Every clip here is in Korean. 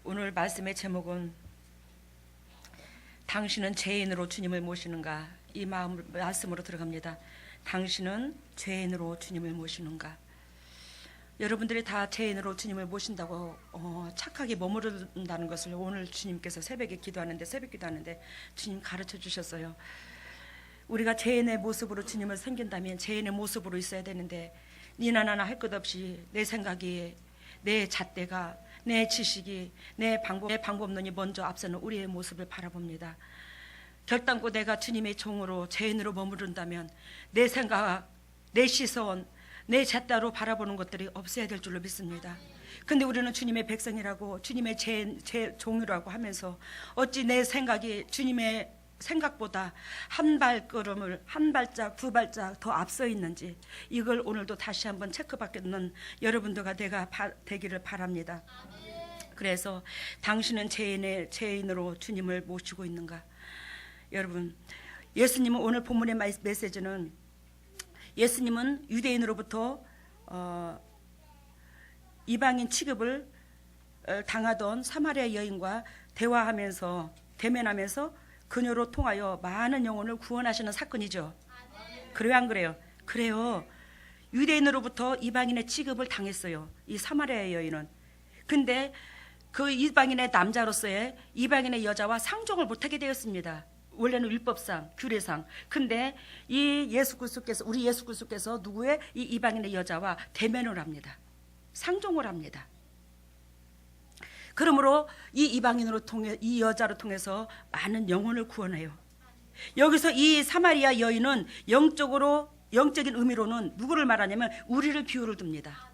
오늘 말씀의 제목은 당신은 죄인으로 주님을 모시는가? 이 말씀으로 들어갑니다. 당신은 죄인으로 주님을 모시는가? 여러분들이 다 죄인으로 주님을 모신다고 착하게 머무른다는 것을 오늘 주님께서 새벽 기도하는데 주님 가르쳐 주셨어요. 우리가 죄인의 모습으로 주님을 섬긴다면 죄인의 모습으로 있어야 되는데 니나 나나 할 것 없이 내 생각이, 내 잣대가, 내 지식이, 내 방법론이 먼저 앞서는 우리의 모습을 바라봅니다. 결단코 내가 주님의 종으로 죄인으로 머무른다면 내 생각, 내 시선, 내 잣대로 바라보는 것들이 없어야 될 줄로 믿습니다. 근데 우리는 주님의 백성이라고 주님의 제 종이라고 하면서 어찌 내 생각이 주님의 생각보다 한 발짝 두 발짝 더 앞서 있는지 이걸 오늘도 다시 한번 체크받는 여러분들과 내가 되기를 바랍니다. 그래서 당신은 죄인으로 주님을 모시고 있는가? 여러분, 예수님은 오늘 본문의 메시지는 예수님은 유대인으로부터 이방인 취급을 당하던 사마리아 여인과 대면하면서 그녀로 통하여 많은 영혼을 구원하시는 사건이죠. 그래요, 안 그래요? 그래요. 유대인으로부터 이방인의 취급을 당했어요, 이 사마리아 여인은. 근데 그 이방인의 남자로서의 이방인의 여자와 상종을 못하게 되었습니다. 원래는 율법상, 규례상. 근데 우리 예수 그리스도께서 누구의 이 이방인의 여자와 대면을 합니다. 상종을 합니다. 그러므로 이 이방인으로 통해, 이 여자로 통해서 많은 영혼을 구원해요. 여기서 이 사마리아 여인은 영적인 의미로는 누구를 말하냐면 우리를 비유를 둡니다.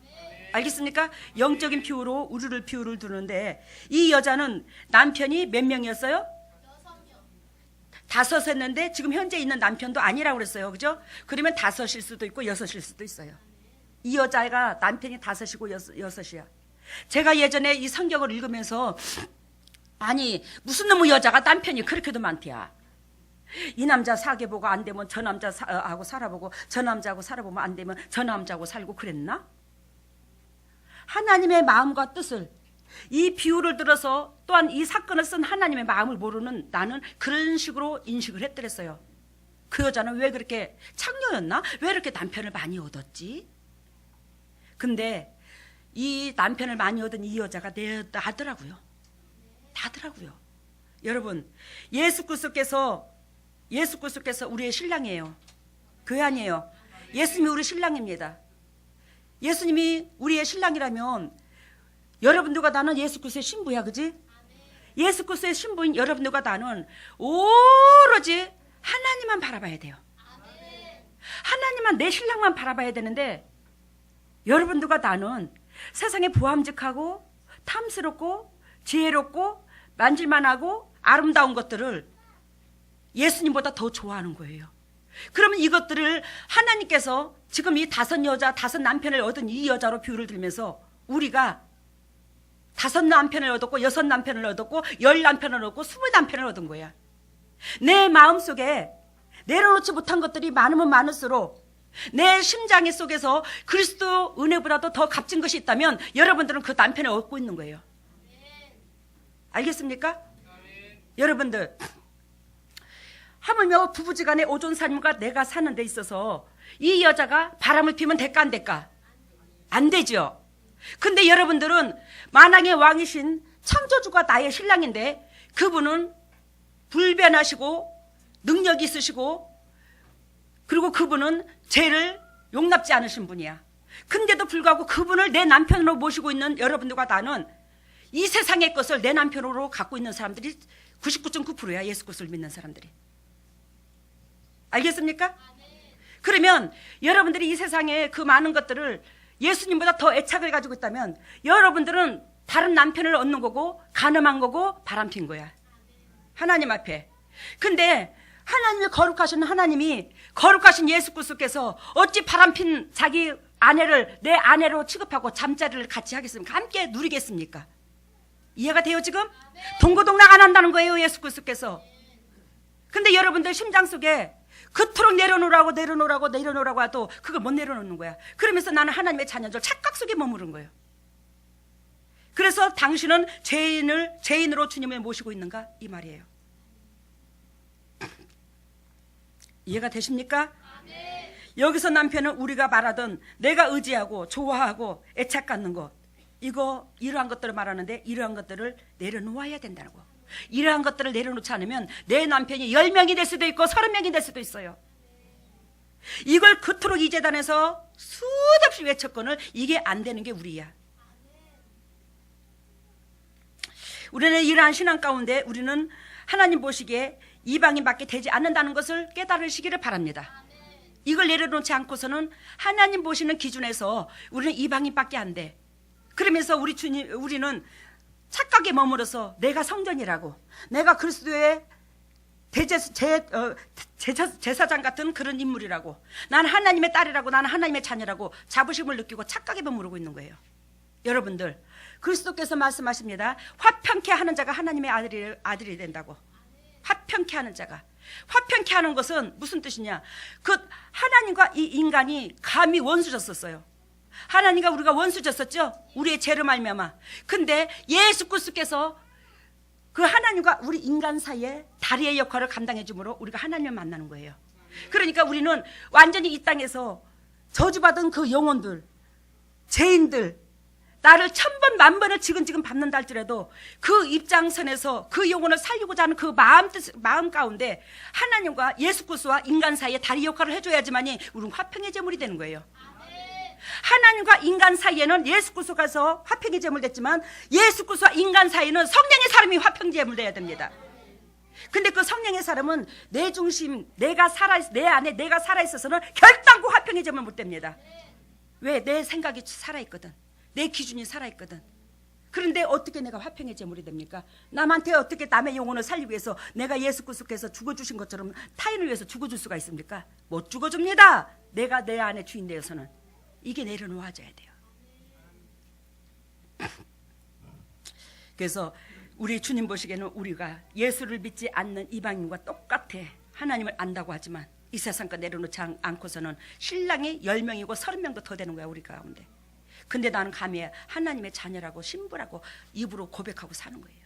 알겠습니까? 영적인 비유로 우리를 비유를 두는데 이 여자는 남편이 몇 명이었어요? 5 했는데 지금 현재 있는 남편도 아니라고 그랬어요. 그죠? 그러면 5일 수도 있고 6일 수도 있어요. 이 여자가 남편이 5이고 6이야. 제가 예전에 이 성경을 읽으면서 아니 무슨 놈의 여자가 남편이 그렇게도 많대야. 이 남자 사귀어보고 안 되면 저 남자하고 살아보고 저 남자하고 살아보면 안 되면 저 남자하고 살고 그랬나? 하나님의 마음과 뜻을 이 비유를 들어서 또한 이 사건을 쓴 하나님의 마음을 모르는 나는 그런 식으로 인식을 했더랬어요. 그 여자는 왜 그렇게 창녀였나? 왜 이렇게 남편을 많이 얻었지? 근데 이 남편을 많이 얻은 이 여자가 나더라고요. 여러분, 예수 그리스도께서 우리의 신랑이에요. 교회 아니에요. 예수님이 우리 신랑입니다. 예수님이 우리의 신랑이라면 여러분들과 나는 예수 그리스도의 신부야, 그지? 예수 그리스도의 신부인 여러분들과 나는 오로지 하나님만 바라봐야 돼요. 하나님만, 내 신랑만 바라봐야 되는데 여러분들과 나는 세상에 보암직하고 탐스럽고 지혜롭고 만질만하고 아름다운 것들을 예수님보다 더 좋아하는 거예요. 그러면 이것들을 하나님께서 지금 이 5 남편을 얻은 이 여자로 비유를 들면서 우리가 5 남편을 얻었고 6 남편을 얻었고 10 남편을 얻고 20 남편을 얻은 거야. 내 마음속에 내려놓지 못한 것들이 많으면 많을수록 내 심장 속에서 그리스도 은혜보다도 더 값진 것이 있다면 여러분들은 그 남편을 얻고 있는 거예요. 알겠습니까? 여러분들, 하물며 부부지간에 오존살림과 내가 사는 데 있어서 이 여자가 바람을 피면 될까 안 될까? 안 되죠. 근데 여러분들은 만왕의 왕이신 창조주가 나의 신랑인데 그분은 불변하시고 능력이 있으시고 그리고 그분은 죄를 용납지 않으신 분이야. 근데도 불구하고 그분을 내 남편으로 모시고 있는 여러분들과 나는 이 세상의 것을 내 남편으로 갖고 있는 사람들이 99.9%야. 예수 그리스도를 믿는 사람들이. 알겠습니까? 그러면 여러분들이 이 세상에 그 많은 것들을 예수님보다 더 애착을 가지고 있다면 여러분들은 다른 남편을 얻는 거고 가늠한 거고 바람핀 거야. 하나님 앞에. 근데 하나님이 거룩하신 예수 그리스도께서 어찌 바람핀 자기 아내를 내 아내로 취급하고 잠자리를 같이 하겠습니까? 함께 누리겠습니까? 이해가 돼요 지금? 동고동락 안 한다는 거예요 예수 그리스도께서. 근데 여러분들 심장 속에 그토록 내려놓으라고 해도 그걸 못 내려놓는 거야. 그러면서 나는 하나님의 자녀들 착각 속에 머무른 거예요. 그래서 당신은 죄인으로 주님을 모시고 있는가? 이 말이에요. 이해가 되십니까? 여기서 남편은 우리가 말하던 내가 의지하고 좋아하고 애착 갖는 것, 이러한 것들을 말하는데 이러한 것들을 내려놓아야 된다는 거. 이러한 것들을 내려놓지 않으면 내 남편이 10명이 될 수도 있고 30명이 될 수도 있어요. 이걸 그토록 이 재단에서 수없이 외쳤거늘 이게 안 되는 게 우리야. 우리는 이러한 신앙 가운데 우리는 하나님 보시기에 이방인밖에 되지 않는다는 것을 깨달으시기를 바랍니다. 이걸 내려놓지 않고서는 하나님 보시는 기준에서 우리는 이방인밖에 안 돼. 그러면서 우리는 착각에 머물러서 내가 성전이라고, 내가 그리스도의 제사장 같은 그런 인물이라고, 난 하나님의 딸이라고, 나는 하나님의 자녀라고 자부심을 느끼고 착각에 머무르고 있는 거예요. 여러분들, 그리스도께서 말씀하십니다. 화평케 하는 자가 하나님의 아들이 된다고. 화평케 하는 자가. 화평케 하는 것은 무슨 뜻이냐? 그 하나님과 이 인간이 감히 원수졌었어요. 하나님과 우리가 원수졌었죠? 우리의 죄로 말미암아. 근데 예수 그리스도께서 그 하나님과 우리 인간 사이에 다리의 역할을 감당해 주므로 우리가 하나님을 만나는 거예요. 그러니까 우리는 완전히 이 땅에서 저주받은 그 영혼들, 죄인들, 나를 1000번 10,000번을 지근지근 밟는다 할지라도 그 입장선에서 그 영혼을 살리고자 하는 그 마음 가운데 하나님과 예수 그리스도와 인간 사이에 다리 역할을 해줘야지만이 우리는 화평의 제물이 되는 거예요. 하나님과 인간 사이에는 예수 그리스도가서 화평의 제물 됐지만 예수 그리스도와 인간 사이에는 성령의 사람이 화평의 제물 돼야 됩니다. 근데 그 성령의 사람은 내 중심, 내 안에 내가 살아있어서는 결단코 화평의 제물 못 됩니다. 왜? 내 생각이 살아있거든. 내 기준이 살아있거든. 그런데 어떻게 내가 화평의 제물이 됩니까? 남한테 어떻게 남의 영혼을 살리기 위해서 내가 예수 그리스도께서 죽어주신 것처럼 타인을 위해서 죽어줄 수가 있습니까? 못 죽어줍니다. 내가 내 안에 주인 되어서는. 이게 내려놓아져야 돼요. 그래서 우리 주님 보시기에는 우리가 예수를 믿지 않는 이방인과 똑같아. 하나님을 안다고 하지만 이 세상 거 내려놓지 않고서는 신랑이 10명이고 30명도 더 되는 거야, 우리 가운데. 근데 나는 감히 하나님의 자녀라고 신부라고 입으로 고백하고 사는 거예요.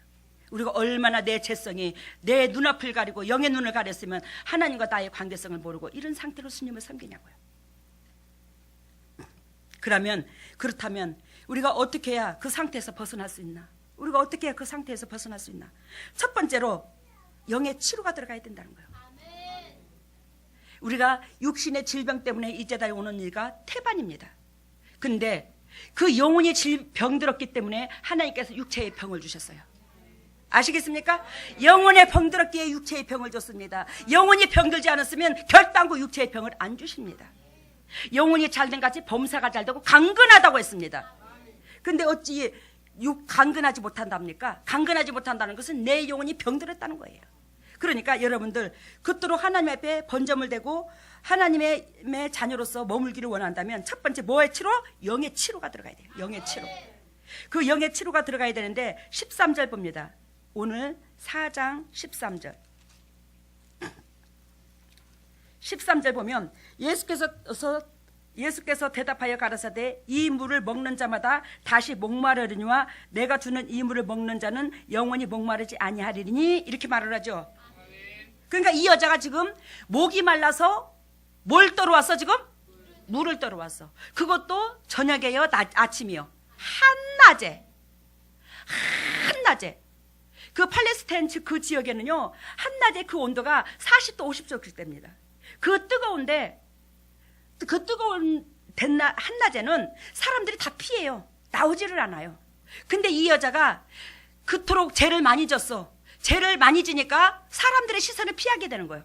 우리가 얼마나 내 죄성이 내 눈앞을 가리고 영의 눈을 가렸으면 하나님과 나의 관계성을 모르고 이런 상태로 주님을 섬기냐고요. 그렇다면 우리가 어떻게 해야 그 상태에서 벗어날 수 있나? 우리가 어떻게 해야 그 상태에서 벗어날 수 있나? 첫 번째로 영의 치료가 들어가야 된다는 거예요. 우리가 육신의 질병 때문에 이 재단에 오는 이가 태반입니다. 근데 그 영혼이 병들었기 때문에 하나님께서 육체의 병을 주셨어요. 아시겠습니까? 영혼의 병들었기에 육체의 병을 줬습니다. 영혼이 병들지 않았으면 결단코 육체의 병을 안 주십니다. 영혼이 잘된 같이 범사가 잘되고 강건하다고 했습니다. 근데 어찌 강건하지 못한답니까? 강건하지 못한다는 것은 내 영혼이 병들었다는 거예요. 그러니까 여러분들 그토록 하나님 앞에 번점을 대고 하나님의 자녀로서 머물기를 원한다면 첫 번째 뭐의 치료? 영의 치료가 들어가야 돼요. 영의 치료. 그 영의 치료가 들어가야 되는데 13절 봅니다. 오늘 4장 13절. 13절 보면 예수께서 대답하여 가라사대 이 물을 먹는 자마다 다시 목마르리니와 내가 주는 이 물을 먹는 자는 영원히 목마르지 아니하리니 이렇게 말을 하죠. 그러니까 이 여자가 지금 목이 말라서 뭘 떨어왔어 지금? 물을 떨어왔어. 그것도 저녁에요 아침이요. 한낮에 그 팔레스타인 그 지역에는요 한낮에 그 온도가 40도 50도 됩니다. 그 뜨거운 한낮에는 사람들이 다 피해요. 나오지를 않아요. 근데 이 여자가 그토록 죄를 많이 졌어. 죄를 많이 지니까 사람들의 시선을 피하게 되는 거예요.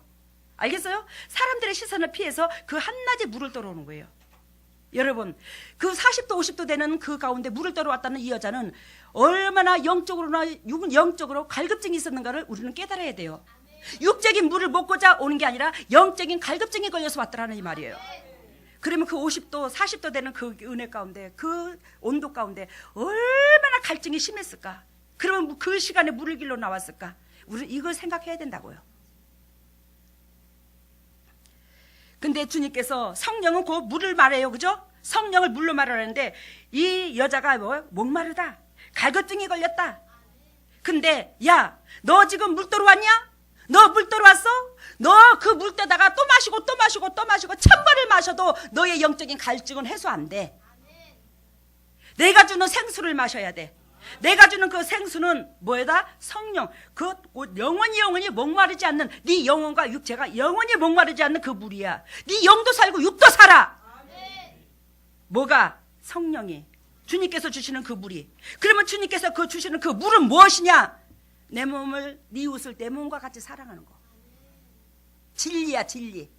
알겠어요? 사람들의 시선을 피해서 그 한낮에 물을 떨어오는 거예요. 여러분, 그 40도 50도 되는 그 가운데 물을 떨어왔다는 이 여자는 얼마나 영적으로 갈급증이 있었는가를 우리는 깨달아야 돼요. 육적인 물을 먹고자 오는 게 아니라 영적인 갈급증이 걸려서 왔더라는 이 말이에요. 그러면 그 50도 40도 되는 그 은혜 가운데 그 온도 가운데 얼마나 갈증이 심했을까? 그러면 그 시간에 물을 길러 나왔을까? 우리는 이걸 생각해야 된다고요. 근데 주님께서 성령은 곧 물을 말해요. 그죠? 성령을 물로 말하는데 이 여자가 목마르다. 갈거증이 걸렸다. 근데 야, 너 지금 물도로 왔냐? 너 물도로 왔어? 너 그 물때다가 또 마시고 또 마시고 또 마시고 1000번을 마셔도 너의 영적인 갈증은 해소 안 돼. 내가 주는 생수를 마셔야 돼. 내가 주는 그 생수는 뭐에다? 성령. 그 영원히 목마르지 않는 네 영혼과 육체가 영원히 목마르지 않는 그 물이야. 네 영도 살고 육도 살아. 뭐가? 성령이. 주님께서 주시는 그 물이. 그러면 주님께서 그 주시는 그 물은 무엇이냐? 내 몸을, 네 이웃을 내 몸과 같이 사랑하는 거. 진리야, 진리.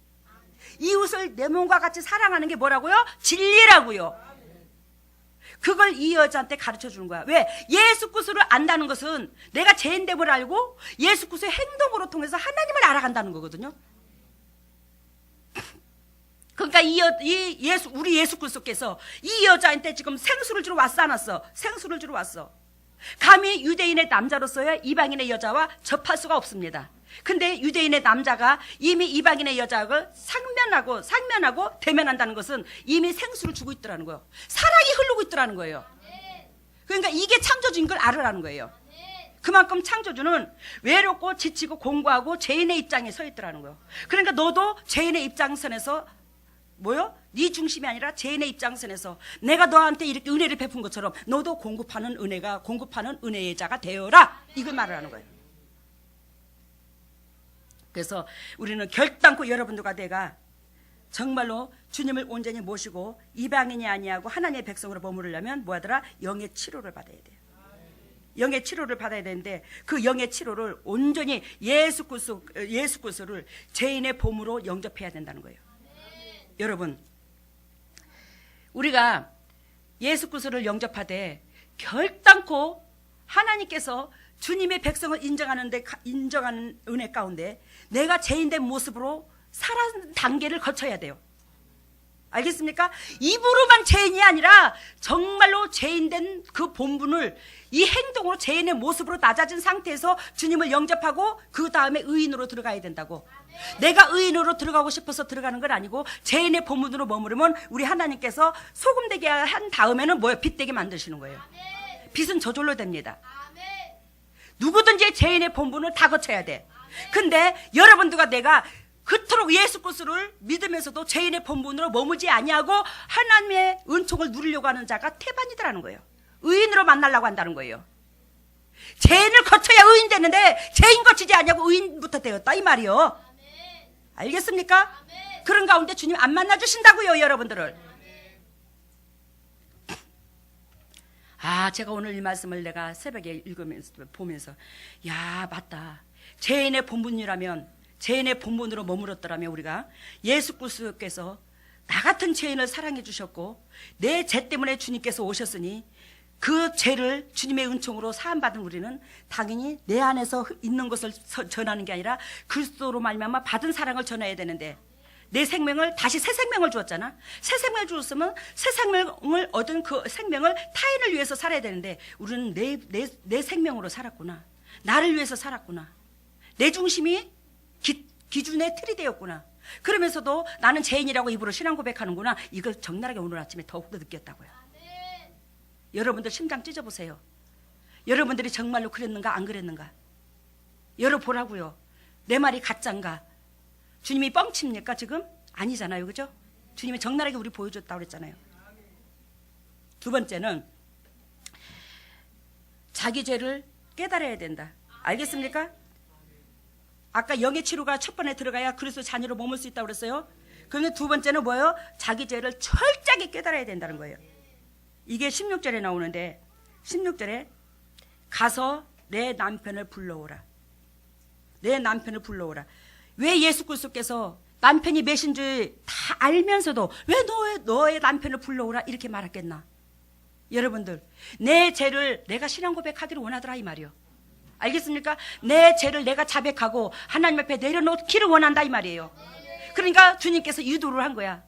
이웃을 내 몸과 같이 사랑하는 게 뭐라고요? 진리라고요. 그걸 이 여자한테 가르쳐 주는 거야. 왜? 예수 그리스도를 안다는 것은 내가 죄인됨을 알고 예수 그리스도의 행동으로 통해서 하나님을 알아간다는 거거든요. 그러니까 우리 예수 그리스도께서 이 여자한테 지금 생수를 주러 왔어, 안 왔어? 생수를 주러 왔어. 감히 유대인의 남자로서야 이방인의 여자와 접할 수가 없습니다. 근데 유대인의 남자가 이미 이방인의 여자를 상면하고 대면한다는 것은 이미 생수를 주고 있더라는 거예요. 사랑이 흐르고 있더라는 거예요. 그러니까 이게 창조주인 걸 알으라는 거예요. 그만큼 창조주는 외롭고 지치고 공고하고 죄인의 입장에 서 있더라는 거예요. 그러니까 너도 죄인의 입장선에서 뭐요? 네 중심이 아니라 죄인의 입장선에서 내가 너한테 이렇게 은혜를 베푼 것처럼 너도 공급하는 은혜의 자가 되어라. 이걸 말을 하는 거예요. 그래서 우리는 결단코 여러분들과 내가 정말로 주님을 온전히 모시고 이방인이 아니하고 하나님의 백성으로 머무르려면 뭐하더라? 영의 치료를 받아야 돼요. 영의 치료를 받아야 되는데 그 영의 치료를 온전히 예수 그리스도를 죄인의 보물로 영접해야 된다는 거예요. 여러분, 우리가 예수 그리스도를 영접하되 결단코 하나님께서 주님의 백성을 인정하는 은혜 가운데 내가 죄인된 모습으로 살아가는 단계를 거쳐야 돼요. 알겠습니까? 입으로만 죄인이 아니라 정말로 죄인된 그 본분을 이 행동으로 죄인의 모습으로 낮아진 상태에서 주님을 영접하고 그 다음에 의인으로 들어가야 된다고. 내가 의인으로 들어가고 싶어서 들어가는 건 아니고 죄인의 본분으로 머무르면 우리 하나님께서 소금되게 한 다음에는 뭐예요? 빛되게 만드시는 거예요. 빛은 저절로 됩니다. 누구든지 죄인의 본분을 다 거쳐야 돼. 근데 여러분들과 내가 그토록 예수 그리스도를 믿으면서도 죄인의 본분으로 머무지 아니하고 하나님의 은총을 누리려고 하는 자가 태반이더라는 거예요. 의인으로 만나려고 한다는 거예요. 죄인을 거쳐야 의인 되는데 죄인 거치지 않냐고 의인부터 되었다 이 말이요. 알겠습니까? 그런 가운데 주님 안 만나주신다고요, 여러분들을. 제가 오늘 이 말씀을 내가 새벽에 보면서 야, 맞다. 죄인의 본분이라면, 죄인의 본분으로 머물렀더라면 우리가 예수 그리스도께서 나 같은 죄인을 사랑해 주셨고 내 죄 때문에 주님께서 오셨으니 그 죄를 주님의 은총으로 사함받은 우리는 당연히 내 안에서 있는 것을 전하는 게 아니라 그리스도로 말미암아 받은 사랑을 전해야 되는데 내 생명을 다시 새 생명을 주었잖아. 새 생명을 주었으면 새 생명을 얻은 그 생명을 타인을 위해서 살아야 되는데 우리는 내 생명으로 살았구나. 나를 위해서 살았구나. 내 중심이 기준의 틀이 되었구나. 그러면서도 나는 죄인이라고 입으로 신앙 고백하는구나. 이걸 적나라하게 오늘 아침에 더욱더 느꼈다고요. 여러분들 심장 찢어보세요. 여러분들이 정말로 그랬는가 안 그랬는가. 열어보라고요. 내 말이 가짜인가. 주님이 뻥칩니까 지금? 아니잖아요. 그죠? 주님이 적나라하게 우리 보여줬다고 그랬잖아요. 두 번째는 자기 죄를 깨달아야 된다. 알겠습니까? 아까 영의 치료가 첫 번에 들어가야 그리스도 자녀로 머물 수 있다고 그랬어요. 그런데 두 번째는 뭐예요? 자기 죄를 철저하게 깨달아야 된다는 거예요. 이게 16절에 나오는데 16절에 가서 내 남편을 불러오라. 내 남편을 불러오라. 왜 예수 그리스도께서 남편이 몇인 줄 다 알면서도 왜 너의 남편을 불러오라 이렇게 말했겠나? 여러분들, 내 죄를 내가 신앙 고백하기를 원하더라 이 말이요. 알겠습니까? 내 죄를 내가 자백하고 하나님 앞에 내려놓기를 원한다 이 말이에요. 그러니까 주님께서 유도를 한 거야.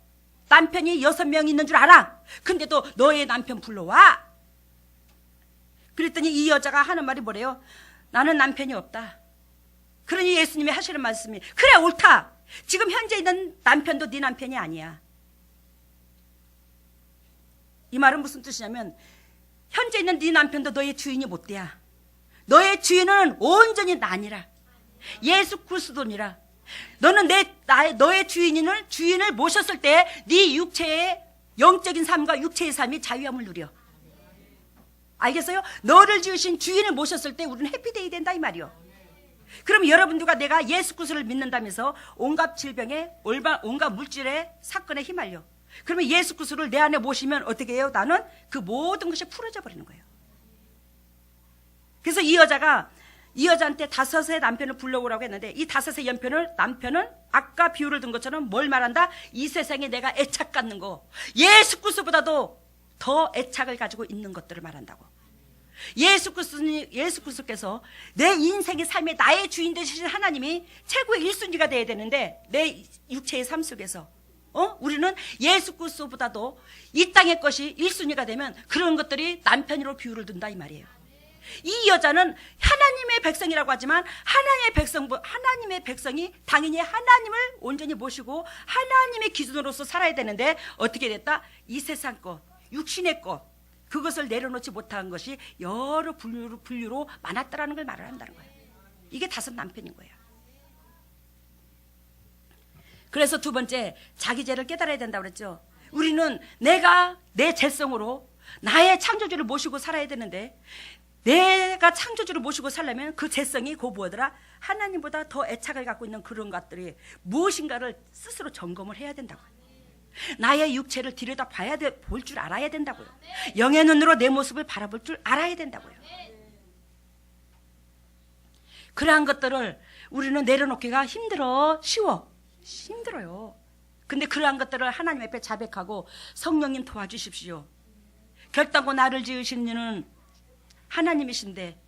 남편이 6명 있는 줄 알아. 근데도 너의 남편 불러와. 그랬더니 이 여자가 하는 말이 뭐래요? 나는 남편이 없다. 그러니 예수님이 하시는 말씀이 그래 옳다. 지금 현재 있는 남편도 네 남편이 아니야. 이 말은 무슨 뜻이냐면 현재 있는 네 남편도 너의 주인이 못 돼야. 너의 주인은 온전히 나니라. 예수 그리스도니라. 너는 너의 주인을 모셨을 때 네 육체의 영적인 삶과 육체의 삶이 자유함을 누려. 알겠어요? 너를 지으신 주인을 모셨을 때 우리는 해피데이 된다 이 말이요. 그럼 여러분들과 내가 예수 그리스도를 믿는다면서 온갖 질병에 온갖 물질의 사건에 휘말려. 그러면 예수 그리스도를 내 안에 모시면 어떻게 해요? 나는 그 모든 것이 풀어져 버리는 거예요. 그래서 이 여자한테 5의 남편을 불러오라고 했는데, 이 5의 남편은 아까 비유를 든 것처럼 뭘 말한다? 이 세상에 내가 애착 갖는 거, 예수 그리스도보다도 더 애착을 가지고 있는 것들을 말한다고. 예수 그리스도께서 내 인생의 삶에 나의 주인 되시는 하나님이 최고의 1순위가 돼야 되는데, 내 육체의 삶 속에서 우리는 예수 그리스도보다도 이 땅의 것이 1순위가 되면 그런 것들이 남편으로 비유를 든다 이 말이에요. 이 여자는 하나님의 백성이라고 하지만 하나님의 백성이 당연히 하나님을 온전히 모시고 하나님의 기준으로서 살아야 되는데, 어떻게 됐다? 이 세상 것, 육신의 것, 그것을 내려놓지 못한 것이 여러 분류로 많았다라는 걸 말을 한다는 거예요. 이게 5 남편인 거예요. 그래서 두 번째, 자기 죄를 깨달아야 된다고 그랬죠. 우리는 내가 내 죄성으로 나의 창조주를 모시고 살아야 되는데, 내가 창조주를 모시고 살려면 그 죄성이 뭐더라? 하나님보다 더 애착을 갖고 있는 그런 것들이 무엇인가를 스스로 점검을 해야 된다고요. 나의 육체를 들여다봐야 볼 줄 알아야 된다고요. 영의 눈으로 내 모습을 바라볼 줄 알아야 된다고요. 그러한 것들을 우리는 내려놓기가 힘들어요. 근데 그러한 것들을 하나님 앞에 자백하고, 성령님 도와주십시오. 결단코 나를 지으신 이는 하나님이신데,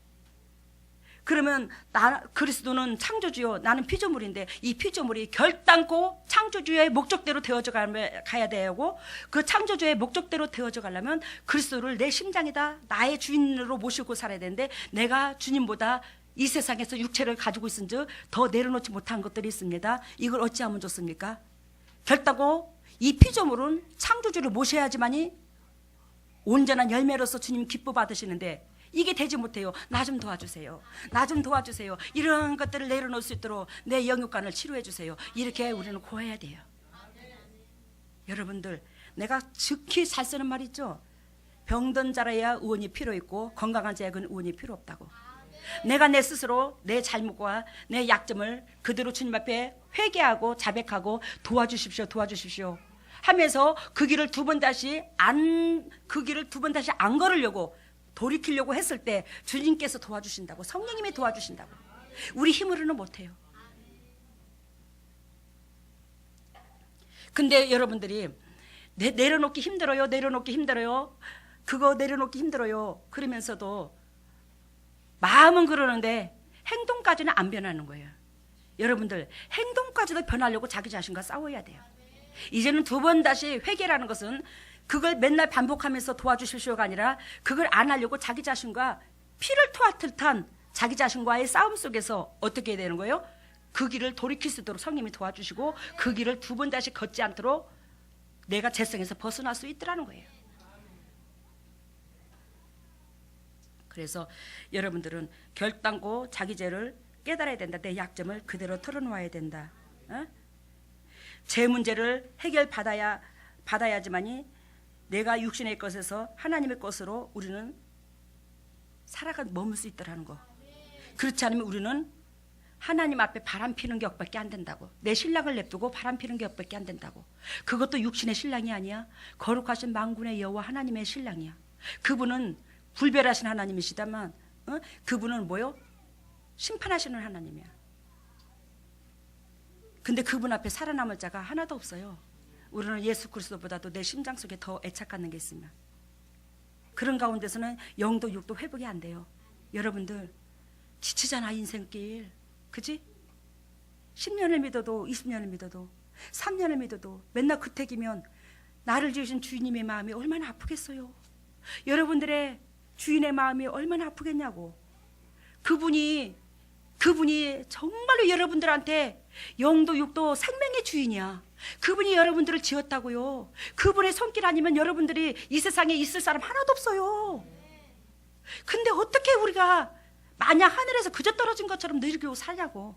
그러면 그리스도는 창조주요, 나는 피조물인데, 이 피조물이 결단코 창조주의 목적대로 되어져 가야 되고, 그 창조주의 목적대로 되어져 가려면 그리스도를 내 심장이다, 나의 주인으로 모시고 살아야 되는데, 내가 주님보다 이 세상에서 육체를 가지고 있은즉 더 내려놓지 못한 것들이 있습니다. 이걸 어찌하면 좋습니까? 결단코 이 피조물은 창조주를 모셔야지만이 온전한 열매로서 주님 기뻐 받으시는데, 이게 되지 못해요. 나 좀 도와주세요. 이런 것들을 내려놓을 수 있도록 내 영육간을 치료해 주세요. 이렇게 우리는 구해야 돼요. 여러분들, 내가 즉히 잘 쓰는 말 있죠. 병든 자라야 의원이 필요 있고 건강한 자에게는 의원이 필요 없다고. 내가 내 스스로 내 잘못과 내 약점을 그대로 주님 앞에 회개하고 자백하고 도와주십시오 하면서 그 길을 두 번 다시 안 걸으려고 돌이키려고 했을 때 주님께서 도와주신다고, 성령님이 도와주신다고. 우리 힘으로는 못해요. 근데 여러분들이 내려놓기 힘들어요. 그거 내려놓기 힘들어요. 그러면서도 마음은 그러는데 행동까지는 안 변하는 거예요. 여러분들, 행동까지도 변하려고 자기 자신과 싸워야 돼요. 이제는 두 번 다시 회개라는 것은 그걸 맨날 반복하면서 도와주십시오가 아니라, 그걸 안 하려고 자기 자신과 피를 토하듯한 자기 자신과의 싸움 속에서 어떻게 해야 되는 거예요? 그 길을 돌이킬 수 있도록 성령님이 도와주시고, 그 길을 두 번 다시 걷지 않도록 내가 죄성에서 벗어날 수 있더라는 거예요. 그래서 여러분들은 결단코 자기 죄를 깨달아야 된다. 내 약점을 그대로 털어놓아야 된다. 죄 문제를 받아야지만이 내가 육신의 것에서 하나님의 것으로 우리는 머물 수 있더라는 거. 그렇지 않으면 우리는 하나님 앞에 바람 피는 격밖에 안 된다고. 내 신랑을 냅두고 바람 피는 격밖에 안 된다고. 그것도 육신의 신랑이 아니야. 거룩하신 만군의 여호와 하나님의 신랑이야. 그분은 불별하신 하나님이시다만, 그분은 심판하시는 하나님이야. 근데 그분 앞에 살아남을 자가 하나도 없어요. 우리는 예수 그리스도보다도 내 심장 속에 더 애착 갖는 게 있으면, 그런 가운데서는 영도 육도 회복이 안 돼요. 여러분들 지치잖아, 인생길. 그지? 10년을 믿어도 20년을 믿어도 3년을 믿어도 맨날 그택이면 나를 지으신 주님의 마음이 얼마나 아프겠어요. 여러분들의 주인의 마음이 얼마나 아프겠냐고. 그분이 정말로 여러분들한테 영도 육도 생명의 주인이야. 그분이 여러분들을 지었다고요. 그분의 손길 아니면 여러분들이 이 세상에 있을 사람 하나도 없어요. 근데 어떻게 우리가 마냥 하늘에서 그저 떨어진 것처럼 늙고 사냐고.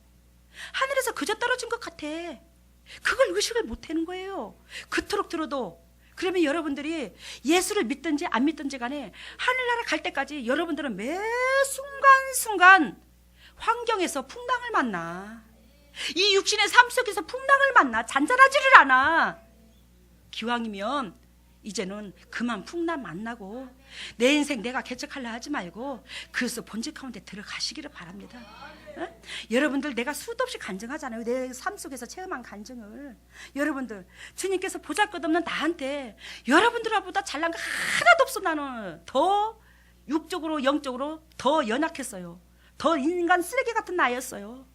하늘에서 그저 떨어진 것 같아. 그걸 의식을 못하는 거예요. 그토록 들어도. 그러면 여러분들이 예수를 믿든지 안 믿든지 간에 하늘나라 갈 때까지 여러분들은 매 순간순간 환경에서 풍랑을 만나. 이 육신의 삶 속에서 풍랑을 만나. 잔잔하지를 않아. 기왕이면 이제는 그만 풍랑 만나고 내 인생 내가 개척하려 하지 말고 그리스도 본질 가운데 들어가시기를 바랍니다. 어? 여러분들 내가 수도 없이 간증하잖아요. 내 삶 속에서 체험한 간증을. 여러분들 주님께서 보잘것없는 나한테 여러분들보다 잘난 거 하나도 없어. 나는 더 육적으로 영적으로 더 연약했어요. 더 인간 쓰레기 같은 나였어요.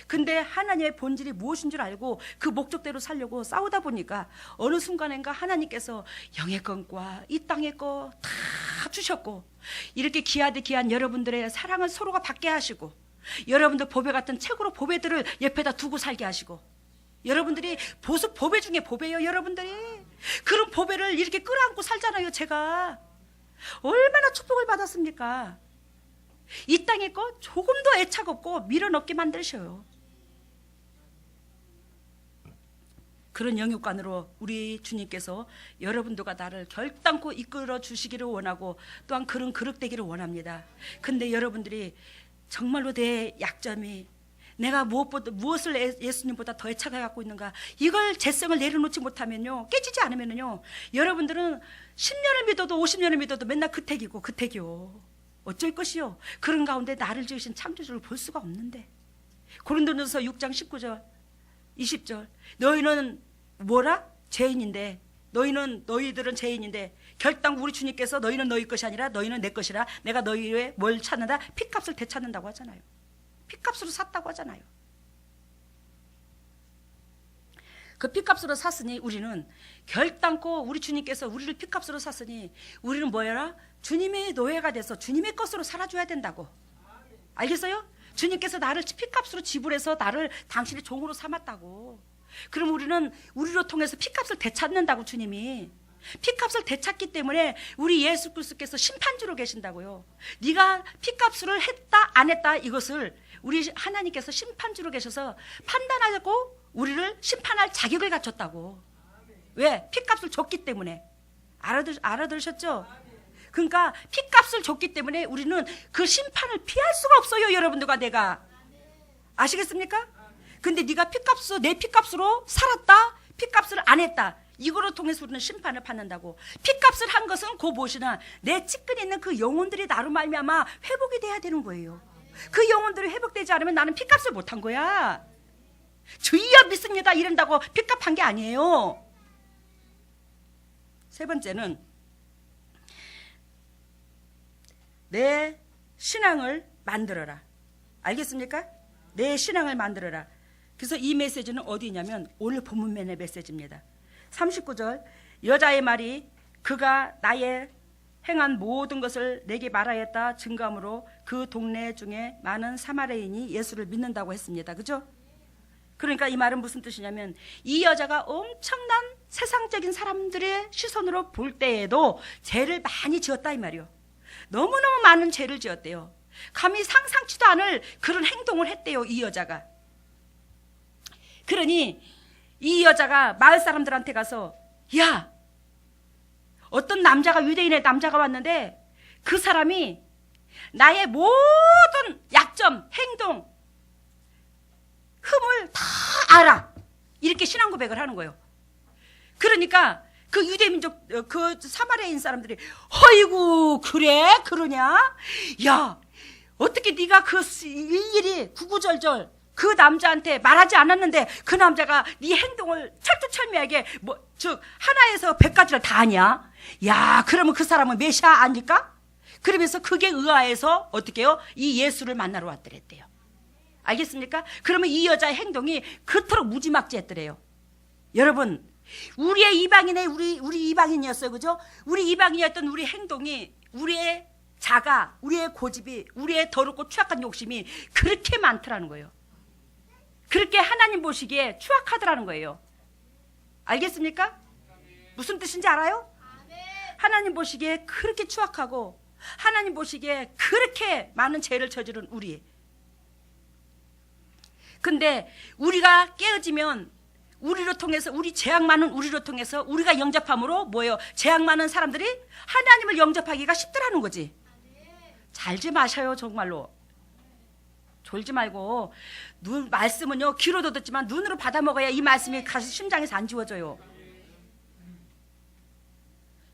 근데 하나님의 본질이 무엇인 줄 알고 그 목적대로 살려고 싸우다 보니까 어느 순간인가 하나님께서 영의 것과 이 땅의 것 다 주셨고, 이렇게 귀하디 귀한 여러분들의 사랑을 서로가 받게 하시고, 여러분들 보배 같은 최고로 보배들을 옆에다 두고 살게 하시고, 여러분들이 보수 보배 중에 보배예요. 여러분들이 그런 보배를 이렇게 끌어안고 살잖아요. 제가 얼마나 축복을 받았습니까? 이 땅의 것 조금도 애착 없고 밀어넣게 만드셔요. 그런 영육관으로 우리 주님께서 여러분들과 나를 결단코 이끌어 주시기를 원하고 또한 그런 그릇 되기를 원합니다. 근데 여러분들이 정말로 내 약점이 내가 무엇을 예수님보다 더 애착해 갖고 있는가, 이걸 재성을 내려놓지 못하면요, 깨지지 않으면요, 여러분들은 10년을 믿어도 50년을 믿어도 맨날 그택이고 그택이요. 어쩔 것이요. 그런 가운데 나를 지으신 창조주를 볼 수가 없는데. 고린도전서 6장 19절 20절 너희는 뭐라? 죄인인데, 너희들은 죄인인데 결단 우리 주님께서 너희는 너희 것이 아니라 너희는 내 것이라 내가 너희의 뭘 찾는다? 핏값을 되찾는다고 하잖아요. 핏값으로 샀다고 하잖아요. 그 핏값으로 샀으니 우리는 결단코 우리 주님께서 우리를 핏값으로 샀으니 우리는 뭐야라? 주님의 노예가 돼서 주님의 것으로 살아줘야 된다고. 알겠어요? 주님께서 나를 핏값으로 지불해서 나를 당신의 종으로 삼았다고. 그럼 우리는 우리로 통해서 핏값을 되찾는다고. 주님이 핏값을 되찾기 때문에 우리 예수 그리스도께서 심판주로 계신다고요. 네가 핏값을 했다 안 했다 이것을 우리 하나님께서 심판주로 계셔서 판단하고 우리를 심판할 자격을 갖췄다고. 왜? 핏값을 줬기 때문에. 알아들으셨죠? 그러니까 핏값을 줬기 때문에 우리는 그 심판을 피할 수가 없어요. 여러분들과 내가. 아시겠습니까? 근데 네가 내 핏값으로 살았다, 핏값을 안 했다, 이거로 통해서 우리는 심판을 받는다고. 핏값을 한 것은 그 무엇이나 내 찌끈 있는 그 영혼들이 나로 말미암아 회복이 돼야 되는 거예요. 그 영혼들이 회복되지 않으면 나는 핏값을 못한 거야. 주여 믿습니다 이런다고 핏값한 게 아니에요. 세 번째는 내 신앙을 만들어라. 알겠습니까? 내 신앙을 만들어라. 그래서 이 메시지는 어디냐면 오늘 본문의 메시지입니다. 39절 여자의 말이 그가 나의 행한 모든 것을 내게 말하였다 증거함으로 그 동네 중에 많은 사마리아인이 예수를 믿는다고 했습니다. 그죠? 그러니까 이 말은 무슨 뜻이냐면 이 여자가 엄청난 세상적인 사람들의 시선으로 볼 때에도 죄를 많이 지었다 이 말이요. 너무너무 많은 죄를 지었대요. 감히 상상치도 않을 그런 행동을 했대요. 이 여자가. 그러니 이 여자가 마을 사람들한테 가서 야, 어떤 남자가, 유대인의 남자가 왔는데 그 사람이 나의 모든 약점, 행동, 흠을 다 알아. 이렇게 신앙 고백을 하는 거예요. 그러니까 그 유대민족, 그 사마리아인 사람들이 어이구 그래? 그러냐? 야, 어떻게 네가 그 일일이 구구절절 그 남자한테 말하지 않았는데 그 남자가 네 행동을 철두철미하게 즉 하나에서 100가지를 다 아냐? 야, 그러면 그 사람은 메시아 아닐까? 그러면서 그게 의아해서 어떻게 해요? 이 예수를 만나러 왔더랬대요. 알겠습니까? 그러면 이 여자의 행동이 그토록 무지막지했더래요. 여러분, 우리의 이방인의 우리 이방인이었어요. 그죠? 우리 이방인이었던 우리 행동이, 우리의 자가, 우리의 고집이, 우리의 더럽고 추악한 욕심이 그렇게 많더라는 거예요. 그렇게 하나님 보시기에 추악하더라는 거예요. 알겠습니까? 무슨 뜻인지 알아요? 하나님 보시기에 그렇게 추악하고 하나님 보시기에 그렇게 많은 죄를 저지른 우리. 근데 우리가 깨어지면 우리로 통해서, 우리 죄악 많은 우리로 통해서 우리가 영접함으로 뭐예요? 죄악 많은 사람들이 하나님을 영접하기가 쉽더라는 거지. 잘지 마셔요. 정말로 졸지 말고. 말씀은요 귀로도 듣지만 눈으로 받아 먹어야 이 말씀이 가서 심장에서 안 지워져요.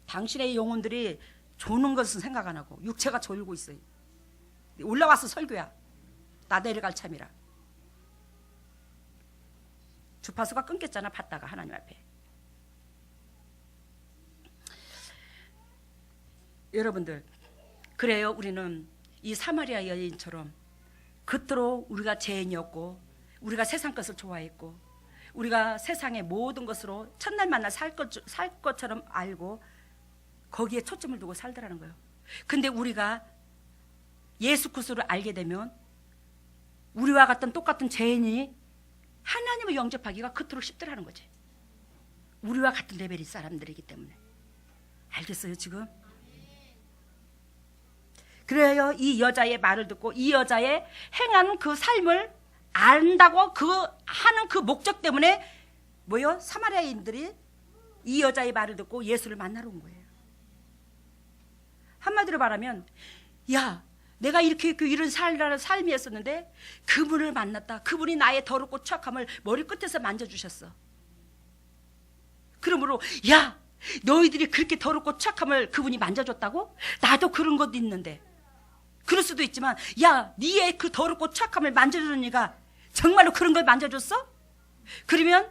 당신의 영혼들이 조는 것은 생각 안 하고 육체가 졸고 있어요. 올라와서 설교야. 나 내려갈 참이라. 주파수가 끊겼잖아. 받다가 하나님 앞에. 여러분들, 그래요. 우리는 이 사마리아 여인처럼 그토록 우리가 죄인이었고, 우리가 세상 것을 좋아했고, 우리가 세상의 모든 것으로 첫날 만나 살 것처럼 알고 거기에 초점을 두고 살더라는 거예요. 근데 우리가 예수 그리스도를 알게 되면 우리와 같은 똑같은 죄인이 하나님을 영접하기가 그토록 쉽더라는 거지. 우리와 같은 레벨의 사람들이기 때문에. 알겠어요 지금? 그래요. 이 여자의 말을 듣고 이 여자의 행한 그 삶을 안다고 하는 그 목적 때문에 뭐요? 사마리아인들이 이 여자의 말을 듣고 예수를 만나러 온 거예요. 한마디로 말하면, 야, 내가 이런 삶이었었는데 그분을 만났다. 그분이 나의 더럽고 추악함을 머리끝에서 만져주셨어. 그러므로 야, 너희들이 그렇게 더럽고 추악함을 그분이 만져줬다고? 나도 그런 것도 있는데. 그럴 수도 있지만, 야, 네의 그 더럽고 추악함을 만져주는 이가 정말로 그런 걸 만져줬어? 그러면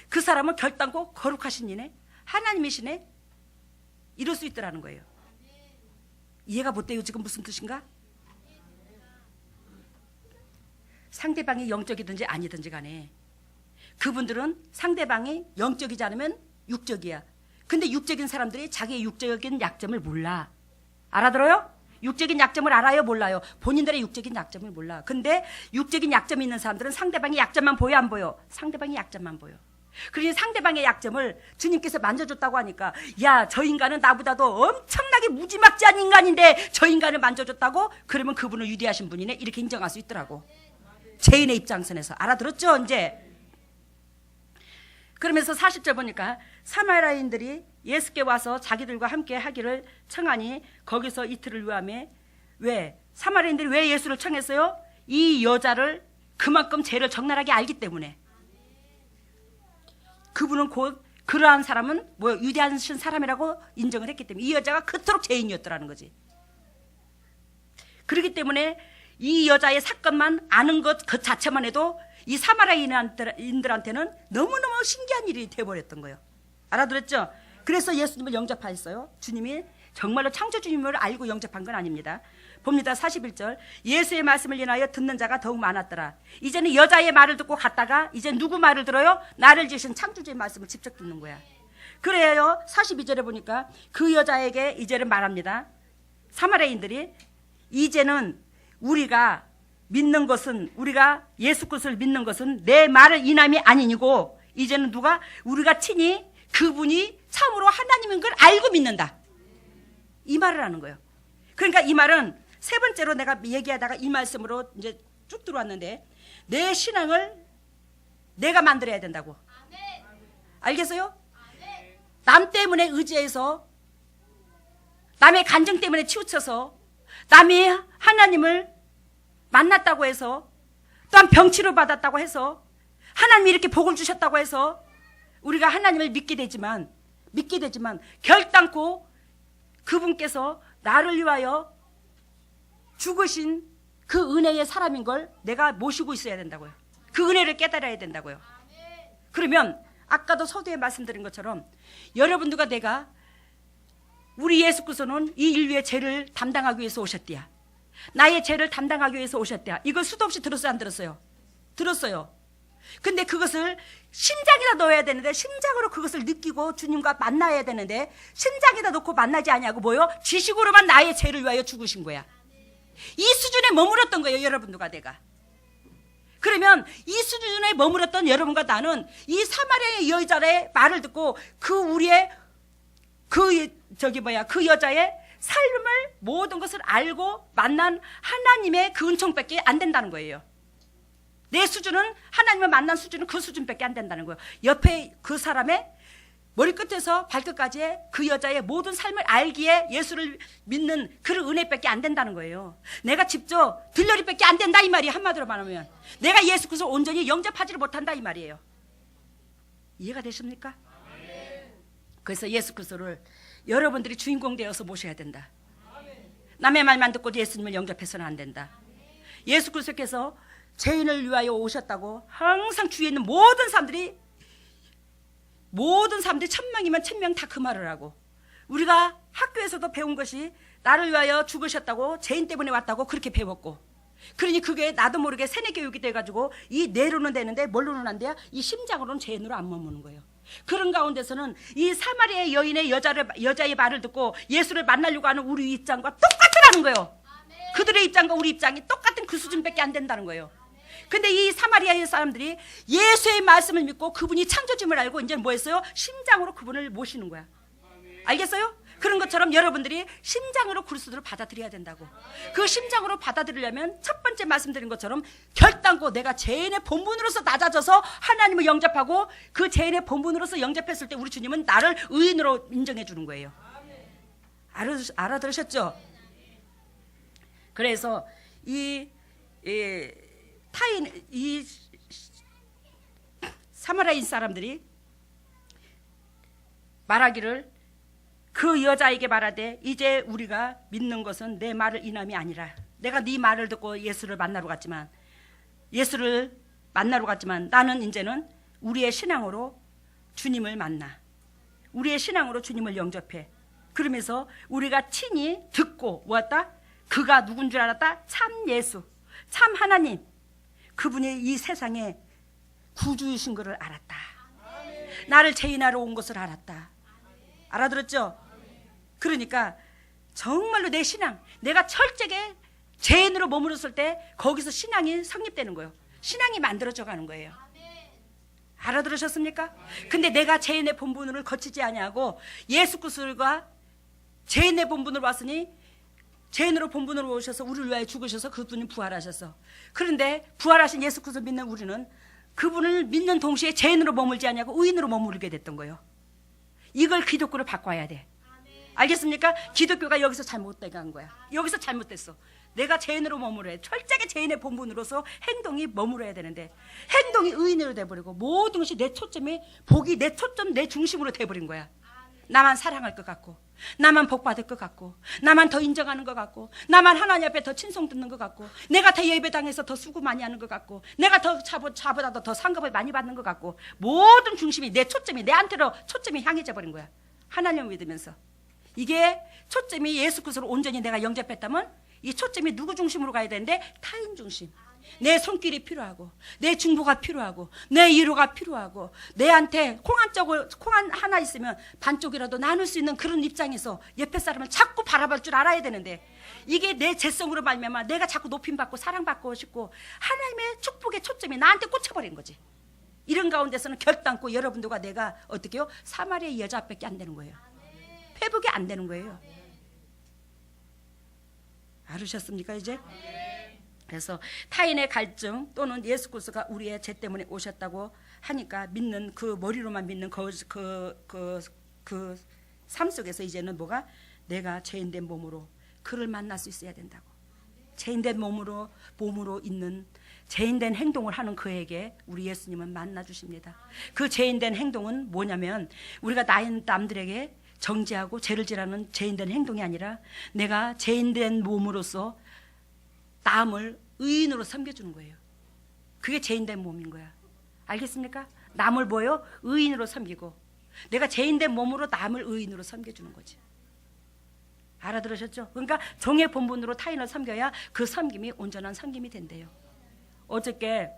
그 사람은 결단코 거룩하신 이네, 하나님이시네, 이럴 수 있더라는 거예요. 이해가 못 돼요 지금 무슨 뜻인가? 상대방이 영적이든지 아니든지 간에 그분들은 상대방이 영적이지 않으면 육적이야. 근데 육적인 사람들이 자기의 육적인 약점을 몰라. 알아들어요? 육적인 약점을 알아요? 몰라요? 본인들의 육적인 약점을 몰라. 근데 육적인 약점이 있는 사람들은 상대방의 약점만 보여 안 보여? 상대방의 약점만 보여. 그러니 상대방의 약점을 주님께서 만져줬다고 하니까, 야, 저 인간은 나보다도 엄청나게 무지막지한 인간인데 저 인간을 만져줬다고? 그러면 그분을 위대하신 분이네, 이렇게 인정할 수 있더라고. 죄인의 입장선에서. 알아들었죠 이제? 그러면서 40절 보니까 사마리아인들이 예수께 와서 자기들과 함께 하기를 청하니 거기서 이틀을 요하매. 왜? 사마리아인들이 왜 예수를 청했어요? 이 여자를 그만큼 죄를 적나라하게 알기 때문에. 그분은 곧 그러한 사람은 뭐 위대하신 사람이라고 인정을 했기 때문에 이 여자가 그토록 죄인이었더라는 거지. 그렇기 때문에 이 여자의 사건만 아는 것 그 자체만 해도 이 사마리아인들한테는 너무너무 신기한 일이 되어버렸던 거예요. 알아들었죠? 그래서 예수님을 영접하였어요. 주님이 정말로 창조주님을 알고 영접한 건 아닙니다. 봅니다. 41절. 예수의 말씀을 인하여 듣는 자가 더욱 많았더라. 이제는 여자의 말을 듣고 갔다가 이제 누구 말을 들어요? 나를 지으신 창조주의 말씀을 직접 듣는 거야. 그래요. 42절에 보니까 그 여자에게 이제는 말합니다. 사마리아인들이 이제는 우리가 믿는 것은, 우리가 예수 그리스도를 믿는 것은 내 말을 인함이 아니고 이제는 누가? 우리가 친히 그분이 참으로 하나님인 걸 알고 믿는다. 이 말을 하는 거예요. 그러니까 이 말은 세 번째로 내가 얘기하다가 이 말씀으로 이제 쭉 들어왔는데, 내 신앙을 내가 만들어야 된다고. 알겠어요? 남 때문에 의지해서, 남의 간증 때문에 치우쳐서, 남이 하나님을 만났다고 해서, 또한 병치료 받았다고 해서, 하나님이 이렇게 복을 주셨다고 해서 우리가 하나님을 믿게 되지만 결단코 그분께서 나를 위하여 죽으신 그 은혜의 사람인 걸 내가 모시고 있어야 된다고요. 그 은혜를 깨달아야 된다고요. 그러면 아까도 서두에 말씀드린 것처럼 여러분들과 내가, 우리 예수 그리스도는 이 인류의 죄를 담당하기 위해서 오셨대야. 나의 죄를 담당하기 위해서 오셨대야. 이걸 수도 없이 들었어요 안 들었어요? 들었어요. 근데 그것을 심장에다 넣어야 되는데, 심장으로 그것을 느끼고 주님과 만나야 되는데 심장에다 놓고 만나지 아니하고 뭐요? 지식으로만 나의 죄를 위하여 죽으신 거야. 이 수준에 머물렀던 거예요 여러분들과 내가. 그러면 이 수준에 머물렀던 여러분과 나는 이 사마리아의 여자의 말을 듣고 그 우리의 그 여자의 삶을 모든 것을 알고 만난 하나님의 그 은총밖에 안 된다는 거예요. 내 수준은 하나님을 만난 수준은 그 수준밖에 안 된다는 거예요. 옆에 그 사람의 머리끝에서 발끝까지의 그 여자의 모든 삶을 알기에 예수를 믿는 그런 은혜밖에 안 된다는 거예요. 내가 직접 들러리밖에 안 된다 이 말이에요. 한마디로 말하면 내가 예수 그리스도를 온전히 영접하지를 못한다 이 말이에요. 이해가 되십니까? 그래서 예수 그리스도를 여러분들이 주인공 되어서 모셔야 된다. 남의 말만 듣고 예수님을 영접해서는 안 된다. 예수 그리스도께서 죄인을 위하여 오셨다고 항상 주위에 있는 모든 사람들이 1000명이면 1000명 다 그 말을 하고, 우리가 학교에서도 배운 것이 나를 위하여 죽으셨다고, 죄인 때문에 왔다고 그렇게 배웠고, 그러니 그게 나도 모르게 세뇌 교육이 돼가지고 이 뇌로는 되는데 뭘로는 안 돼요? 이 심장으로는 죄인으로 안 머무는 거예요. 그런 가운데서는 이 사마리아 여인의 여자의 말을 듣고 예수를 만나려고 하는 우리 입장과 똑같으라는 거예요. 그들의 입장과 우리 입장이 똑같은 그 수준밖에 안 된다는 거예요. 근데 이 사마리아의 사람들이 예수의 말씀을 믿고 그분이 창조주임을 알고 이제 뭐 했어요? 심장으로 그분을 모시는 거야. 알겠어요? 그런 것처럼 여러분들이 심장으로 그리스도를 받아들여야 된다고. 그 심장으로 받아들이려면 첫 번째 말씀드린 것처럼 결단코 내가 죄인의 본분으로서 낮아져서 하나님을 영접하고 그 죄인의 본분으로서 영접했을 때 우리 주님은 나를 의인으로 인정해 주는 거예요. 알아들으셨죠? 그래서 이 사마리아인 사람들이 말하기를 그 여자에게 말하되 이제 우리가 믿는 것은 내 말을 인함이 아니라, 내가 네 말을 듣고 예수를 만나러 갔지만 나는 이제는 우리의 신앙으로 주님을 만나, 우리의 신앙으로 주님을 영접해. 그러면서 우리가 친히 듣고 왔다. 그가 누군 줄 알았다? 참 예수, 참 하나님, 그분이 이 세상에 구주이신 것을 알았다. 나를 죄인하러 온 것을 알았다. 알아들었죠? 그러니까 정말로 내 신앙, 내가 철저하게 죄인으로 머물렀을 때 거기서 신앙이 성립되는 거예요. 신앙이 만들어져 가는 거예요. 알아들으셨습니까? 근데 내가 죄인의 본분을 거치지 아니하고 예수 그리스도가 죄인의 본분으로 왔으니, 죄인으로 본분으로 오셔서 우리를 위하여 죽으셔서 그분이 부활하셔서, 그런데 부활하신 예수 그리스도 믿는 우리는 그분을 믿는 동시에 죄인으로 머물지 아니하고 의인으로 머무르게 됐던 거예요. 이걸 기독교로 바꿔야 돼. 알겠습니까? 기독교가 여기서 잘못되게 한 거야. 여기서 잘못됐어. 내가 죄인으로 머물어야 돼. 철저하게 죄인의 본분으로서 행동이 머물어야 되는데 행동이 의인으로 돼버리고 모든 것이 내 초점이, 복이 내 초점, 내 중심으로 돼버린 거야. 나만 사랑할 것 같고, 나만 복받을 것 같고, 나만 더 인정하는 것 같고, 나만 하나님 앞에 더 친송 듣는 것 같고, 내가 더 예배당에서 더 수고 많이 하는 것 같고, 내가 더 자보다도 더 상급을 많이 받는 것 같고, 모든 중심이, 내 초점이 내한테로 초점이 향해져 버린 거야. 하나님을 믿으면서. 이게 초점이 예수 그리스도로 온전히 내가 영접했다면 이 초점이 누구 중심으로 가야 되는데 타인 중심. 내 손길이 필요하고, 내 중보가 필요하고, 내 위로가 필요하고, 내한테 콩 하나 있으면 반쪽이라도 나눌 수 있는 그런 입장에서 옆에 사람을 자꾸 바라볼 줄 알아야 되는데, 이게 내 재성으로 말미암아 내가 자꾸 높임받고 사랑받고 싶고 하나님의 축복의 초점이 나한테 꽂혀버린 거지. 이런 가운데서는 결단코 여러분들과 내가 어떻게 해요? 사마리아 여자밖에 안 되는 거예요. 회복이 안 되는 거예요. 알으셨습니까 이제? 그래서 타인의 갈증 또는 예수 그리스도가 우리의 죄 때문에 오셨다고 하니까 믿는 그 머리로만 믿는 그 삶 속에서 이제는 뭐가, 내가 죄인된 몸으로 그를 만날 수 있어야 된다고. 죄인된 몸으로 있는 죄인된 행동을 하는 그에게 우리 예수님은 만나 주십니다. 그 죄인된 행동은 뭐냐면 우리가 남들에게 정죄하고 죄를 지라는 죄인된 행동이 아니라 내가 죄인된 몸으로서 남을 의인으로 섬겨주는 거예요. 그게 죄인된 몸인 거야. 알겠습니까? 남을 뭐요? 의인으로 섬기고, 내가 죄인된 몸으로 남을 의인으로 섬겨주는 거지. 알아들으셨죠? 그러니까 종의 본분으로 타인을 섬겨야 그 섬김이 온전한 섬김이 된대요. 어저께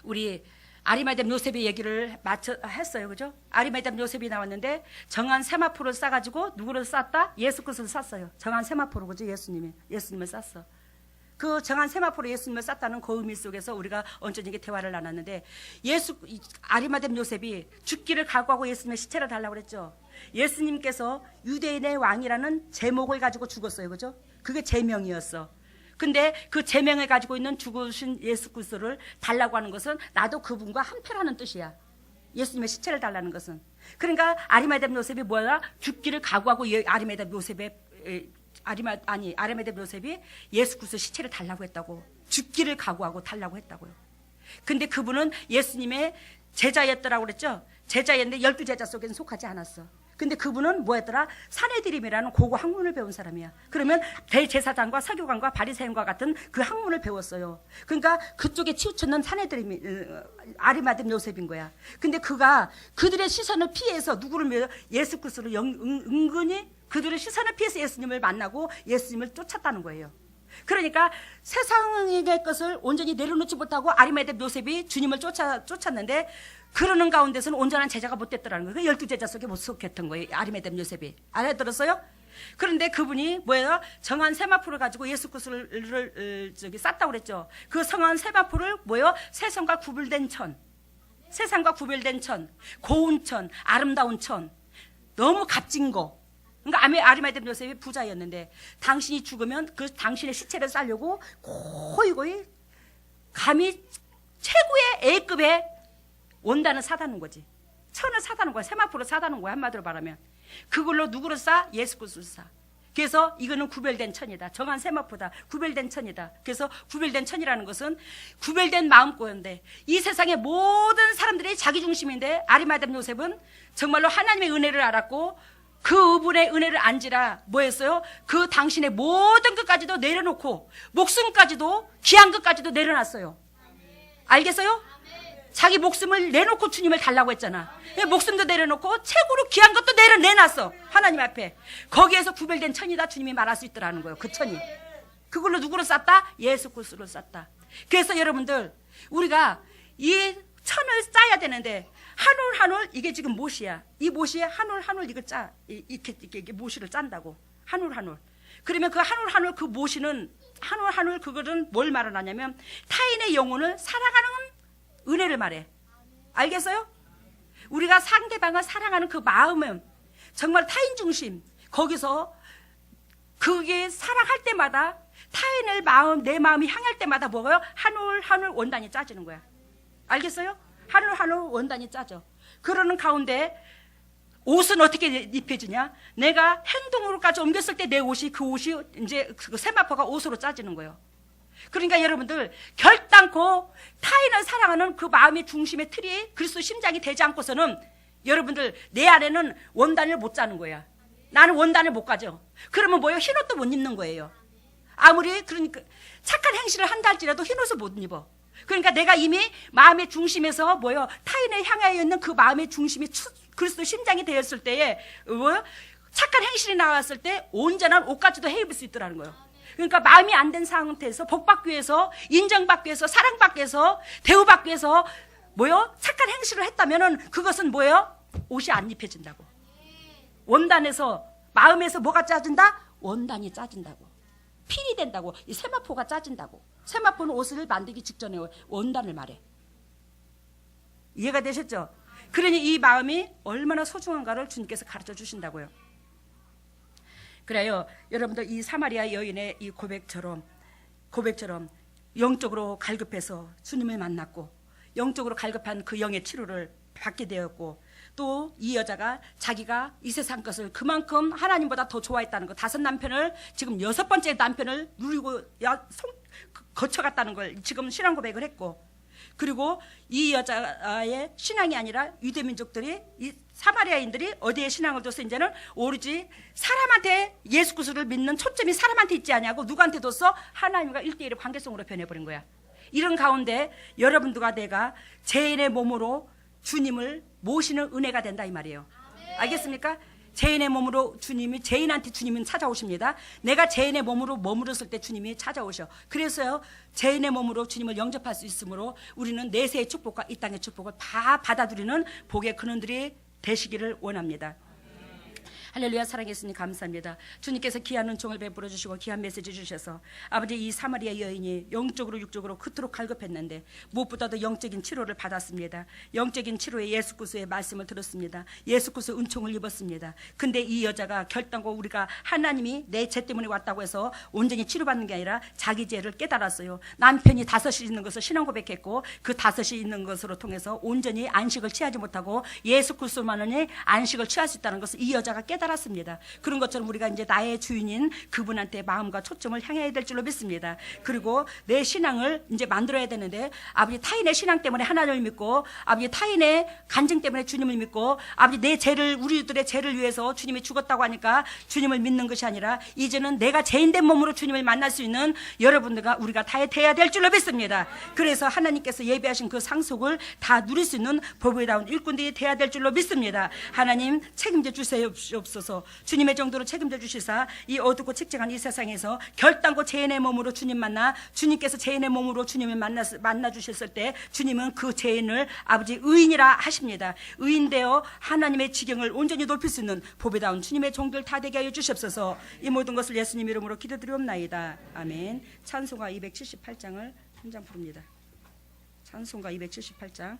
우리 아리마대 요셉의 얘기를 했어요. 그죠? 아리마대 요셉이 나왔는데 정한 세마포를 싸가지고 누구를 쌌다? 예수 그리스도를 쌌어요. 정한 세마포로, 그죠? 예수님을 쌌어. 그 정한 세마포로 예수님을 쌌다는 그 의미 속에서 우리가 온전하게 대화를 나눴는데, 아리마대 요셉이 죽기를 각오하고 예수님의 시체를 달라고 그랬죠. 예수님께서 유대인의 왕이라는 제목을 가지고 죽었어요. 그죠? 그게 제명이었어. 근데 그 제명을 가지고 있는 죽으신 예수 그리스도를 달라고 하는 것은 나도 그분과 한패라는 뜻이야. 예수님의 시체를 달라는 것은. 그러니까 아리마대 요셉이 뭐야? 죽기를 각오하고 아리마대 요셉이 예수 그리스도 시체를 달라고 했다고. 죽기를 각오하고 달라고 했다고요. 근데 그분은 예수님의 제자였더라고 그랬죠? 제자였는데 12제자 속에는 속하지 않았어. 근데 그분은 뭐였더라? 사내들임이라는 고고 학문을 배운 사람이야. 그러면 대제사장과 서기관과 바리새인과 같은 그 학문을 배웠어요. 그러니까 그쪽에 치우쳤는 사내들임이 아리마대 요셉인 거야. 근데 그가 그들의 시선을 피해서 누구를 믿어? 예수 그리스도를 은근히 그들의 시선을 피해서 예수님을 만나고 예수님을 쫓았다는 거예요. 그러니까 세상의 것을 온전히 내려놓지 못하고 아리마대 요셉이 주님을 쫓았는데 그러는 가운데서는 온전한 제자가 못 됐더라는 거예요. 12제자 속에 못 속했던 거예요. 아리마대 요셉이. 알아들었어요? 그런데 그분이 뭐예요? 정한 세마포를 가지고 예수 그리스도를 쌌다고 그랬죠. 그 성한 세마포를 뭐예요? 세상과 구별된 천, 고운 천, 아름다운 천, 너무 값진 거. 그러니까 아리마대 요셉이 부자였는데 당신이 죽으면 그 당신의 시체를 싸려고 고이고이 감히 최고의 A급의 원단을 사다 놓은 거지. 천을 사다 놓은 거야. 세마포를 사다 놓은 거야. 한마디로 말하면. 그걸로 누구를 싸? 예수 그리스도를 싸. 그래서 이거는 구별된 천이다. 정한 세마포다. 구별된 천이다. 그래서 구별된 천이라는 것은 구별된 마음고인데 이 세상의 모든 사람들이 자기 중심인데 아리마대 요셉은 정말로 하나님의 은혜를 알았고 그분의 은혜를 안지라 뭐였어요? 그 당신의 모든 것까지도 내려놓고 목숨까지도 귀한 것까지도 내려놨어요. 알겠어요? 자기 목숨을 내놓고 주님을 달라고 했잖아. 목숨도 내려놓고 최고로 귀한 것도 내놨어. 하나님 앞에. 거기에서 구별된 천이다 주님이 말할 수 있더라는 거예요. 그 천이. 그걸로 누구를 쌌다? 예수 그리스도를 쌌다. 그래서 여러분들 우리가 이 천을 쌓아야 되는데 한 올 한 올 이게 지금 못이야. 이 못이 한 올 한 올 이거 짜. 이렇게 못이를 짠다고. 한 올 한 올. 그러면 그 한 올 한 올 그 못이는 한 올 한 올 그거는 뭘 말하냐면 타인의 영혼을 사랑하는 은혜를 말해. 알겠어요? 우리가 상대방을 사랑하는 그 마음은 정말 타인 중심. 거기서 그게 사랑할 때마다 타인을 내 마음이 향할 때마다 뭐가요? 한 올 한 올 원단이 짜지는 거야. 알겠어요? 한 올 한 올 원단이 짜져. 그러는 가운데 옷은 어떻게 입혀지냐? 내가 행동으로까지 옮겼을 때 내 옷이 그 옷이 이제 그 세마포가 옷으로 짜지는 거예요. 그러니까 여러분들 결단코 타인을 사랑하는 그 마음의 중심의 틀이 그리스도 심장이 되지 않고서는 여러분들 내 안에는 원단을 못 짜는 거야. 나는 원단을 못 가져. 그러면 뭐예요? 흰옷도 못 입는 거예요. 아무리 그러니까 착한 행실을 한다 할지라도 흰옷을 못 입어. 그러니까 내가 이미 마음의 중심에서 뭐예요? 타인을 향하여 있는 그 마음의 중심이 그리스도 심장이 되었을 때에 뭐예요? 착한 행실이 나왔을 때 온전한 옷까지도 해 입을 수 있더라는 거예요. 그러니까 마음이 안 된 상태에서 복받기 위해서 인정받기 위해서 사랑받기 위해서 대우받기 위해서 뭐요? 착한 행실을 했다면은 그것은 뭐예요? 옷이 안 입혀진다고. 원단에서 마음에서 뭐가 짜진다? 원단이 짜진다고. 필이 된다고. 이 세마포가 짜진다고. 세마포는 옷을 만들기 직전에 원단을 말해. 이해가 되셨죠? 그러니 이 마음이 얼마나 소중한가를 주님께서 가르쳐 주신다고요. 그래요. 여러분들 이 사마리아 여인의 이 고백처럼 영적으로 갈급해서 주님을 만났고 영적으로 갈급한 그 영의 치료를 받게 되었고 또 이 여자가 자기가 이 세상 것을 그만큼 하나님보다 더 좋아했다는 거 5 남편을 지금 6번째 남편을 누리고 거쳐갔다는 걸 지금 신앙 고백을 했고 그리고 이 여자의 신앙이 아니라 유대민족들이 이 사마리아인들이 어디에 신앙을 둬서 이제는 오로지 사람한테 예수 그리스도를 믿는 초점이 사람한테 있지 않냐고 누구한테 뒀어? 하나님과 1대1의 관계성으로 변해버린 거야. 이런 가운데 여러분들과 내가 죄인의 몸으로 주님을 모시는 은혜가 된다 이 말이에요. 알겠습니까? 죄인의 몸으로 죄인한테 주님은 찾아오십니다. 내가 죄인의 몸으로 머물렀을 때 주님이 찾아오셔. 그래서요 죄인의 몸으로 주님을 영접할 수 있으므로 우리는 내세의 축복과 이 땅의 축복을 다 받아들이는 복의 근원들이 되시기를 원합니다. 할렐루야. 사랑했으니 감사합니다. 주님께서 귀한 은총을 베풀어 주시고 귀한 메시지 주셔서 아버지 이 사마리아 여인이 영적으로 육적으로 그토록 갈급했는데 무엇보다도 영적인 치료를 받았습니다. 영적인 치료에 예수 그리스도의 말씀을 들었습니다. 예수 그리스도의 은총을 입었습니다. 근데 이 여자가 결단코 우리가 하나님이 내 죄 때문에 왔다고 해서 온전히 치료받는 게 아니라 자기 죄를 깨달았어요. 남편이 5이 있는 것을 신앙 고백했고 그 5이 있는 것으로 통해서 온전히 안식을 취하지 못하고 예수 그리스도만이 안식을 취할 수 있다는 것을 이 여자가 깨달았습니다. 그런 것처럼 우리가 이제 나의 주인인 그분한테 마음과 초점을 향해야 될 줄로 믿습니다. 그리고 내 신앙을 이제 만들어야 되는데 아버지 타인의 신앙 때문에 하나님을 믿고 아버지 타인의 간증 때문에 주님을 믿고 아버지 내 죄를 우리들의 죄를 위해서 주님이 죽었다고 하니까 주님을 믿는 것이 아니라 이제는 내가 죄인된 몸으로 주님을 만날 수 있는 여러분들과 우리가 다 돼야 될 줄로 믿습니다. 그래서 하나님께서 예비하신 그 상속을 다 누릴 수 있는 보배다운 일꾼들이 돼야 될 줄로 믿습니다. 하나님 책임져 주시옵소서. 주님의 정도로 책임져 주시사 이 어둡고 책정한 이 세상에서 결단코 죄인의 몸으로 주님 만나 주님께서 죄인의 몸으로 주님을 만나 주셨을 때 주님은 그 죄인을 아버지 의인이라 하십니다. 의인되어 하나님의 지경을 온전히 높일 수 있는 보배다운 주님의 종들 다 되게 하여 주시옵소서. 이 모든 것을 예수님 이름으로 기도드리옵나이다. 아멘. 찬송가 278장을 한 장 부릅니다. 찬송가 278장.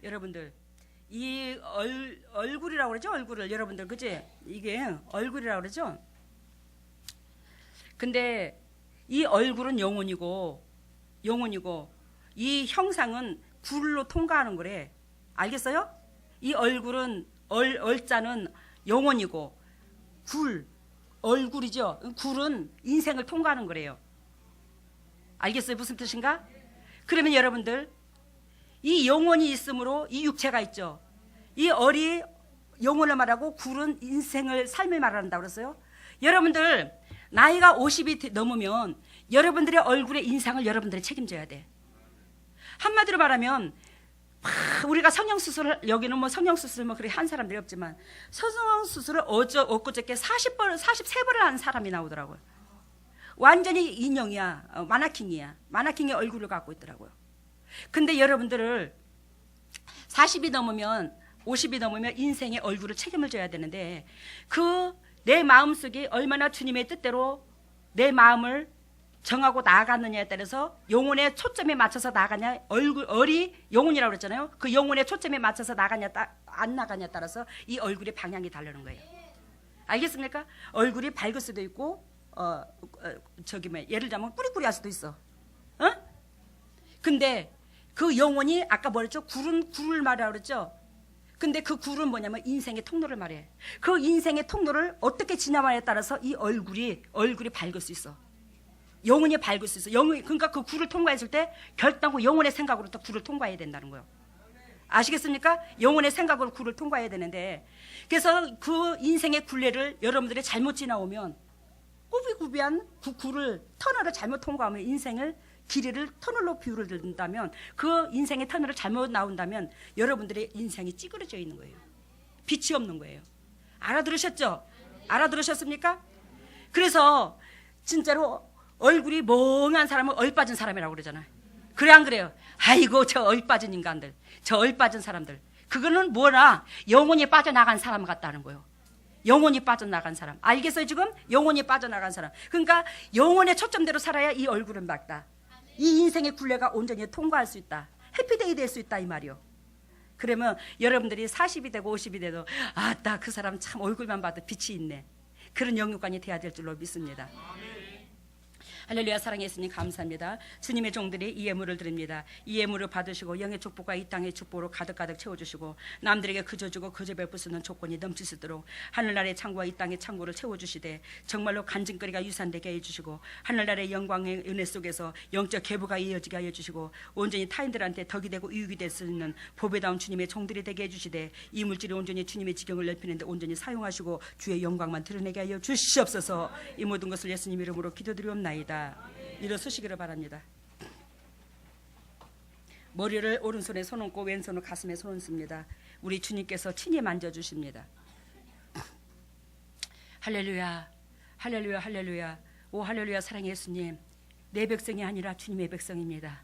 여러분들 이 얼굴이라고 그러죠. 얼굴을 여러분들 그지? 이게 얼굴이라고 그러죠. 근데 이 얼굴은 영혼이고 이 형상은 굴로 통과하는 거래. 알겠어요? 이 얼굴은 얼자는 영혼이고 얼굴이죠. 굴은 인생을 통과하는 거래요. 알겠어요? 무슨 뜻인가? 그러면 여러분들 이 영혼이 있으므로 이 육체가 있죠. 이 얼이 영혼을 말하고 굴은 인생을 삶을 말한다고 그랬어요. 여러분들 나이가 50이 넘으면 여러분들의 얼굴의 인상을 여러분들이 책임져야 돼. 한마디로 말하면 우리가 성형수술을 여기는 뭐 성형수술 뭐 그렇게 한 사람들이 없지만 성형수술을 엊그저께 43번을 한 사람이 나오더라고요. 완전히 인형이야. 마나킹이야. 마나킹의 얼굴을 갖고 있더라고요. 근데 여러분들을 40이 넘으면 50이 넘으면 인생의 얼굴을 책임을 져야 되는데 그 내 마음속에 얼마나 주님의 뜻대로 내 마음을 정하고 나아갔느냐에 따라서 영혼의 초점에 맞춰서 나가냐 얼이 영혼이라고 그랬잖아요. 그 영혼의 초점에 맞춰서 나가냐 안 나가냐에 따라서 이 얼굴의 방향이 다르는 거예요. 알겠습니까? 얼굴이 밝을 수도 있고 예를 들자면 꾸리꾸리할 수도 있어. 근데 그 영혼이 아까 뭐랬죠? 굴을 말하라고 그랬죠? 근데 그 굴은 뭐냐면 인생의 통로를 말해. 그 인생의 통로를 어떻게 지나가냐에 따라서 이 얼굴이 밝을 수 있어. 영혼이 밝을 수 있어. 그러니까 그 굴을 통과했을 때 결단코 영혼의 생각으로부터 굴을 통과해야 된다는 거예요. 아시겠습니까? 영혼의 생각으로 굴을 통과해야 되는데 그래서 그 인생의 굴레를 여러분들이 잘못 지나오면 꾸비꾸비한 그 굴을 터널을 잘못 통과하면 인생을 길이를 터널로 비유를 든다면 그 인생의 터널을 잘못 나온다면 여러분들의 인생이 찌그러져 있는 거예요. 빛이 없는 거예요. 알아들으셨죠? 알아들으셨습니까? 그래서 진짜로 얼굴이 멍한 사람은 얼빠진 사람이라고 그러잖아요. 그래 안 그래요? 아이고 저 얼빠진 인간들, 저 얼빠진 사람들. 그거는 뭐라? 영혼이 빠져나간 사람 같다는 거예요. 영혼이 빠져나간 사람. 알겠어요 지금? 영혼이 빠져나간 사람. 그러니까 영혼의 초점대로 살아야 이 얼굴은 밝다. 이 인생의 굴레가 온전히 통과할 수 있다. 해피데이 될 수 있다 이 말이요. 그러면 여러분들이 40이 되고 50이 돼도 아따 그 사람 참 얼굴만 봐도 빛이 있네. 그런 영육관이 돼야 될 줄로 믿습니다. 할렐루야. 사랑의 예수님 감사합니다. 주님의 종들이 이 예물을 드립니다. 이 예물을 받으시고 영의 축복과 이 땅의 축복으로 가득가득 채워주시고 남들에게 그저 주고 그저 베푸시는 조건이 넘칠 수 있도록 하늘나라의 창고와 이 땅의 창고를 채워주시되 정말로 간증거리가 유산되게 해주시고 하늘나라의 영광의 은혜 속에서 영적 계보가 이어지게 하여 주시고 온전히 타인들한테 덕이 되고 유익이 될 수 있는 보배다운 주님의 종들이 되게 해주시되 이 물질이 온전히 주님의 지경을 넓히는데 온전히 사용하시고 주의 영광만 드러내게 하여 주시옵소서. 이 모든 것을 예수님 이름으로 기도드리옵나이다. 일어서시기를 바랍니다. 머리를 오른손에 손 얹고 왼손을 가슴에 손 얹습니다. 우리 주님께서 친히 만져주십니다. 할렐루야, 할렐루야, 할렐루야. 오 할렐루야. 사랑의 예수님, 내 백성이 아니라 주님의 백성입니다.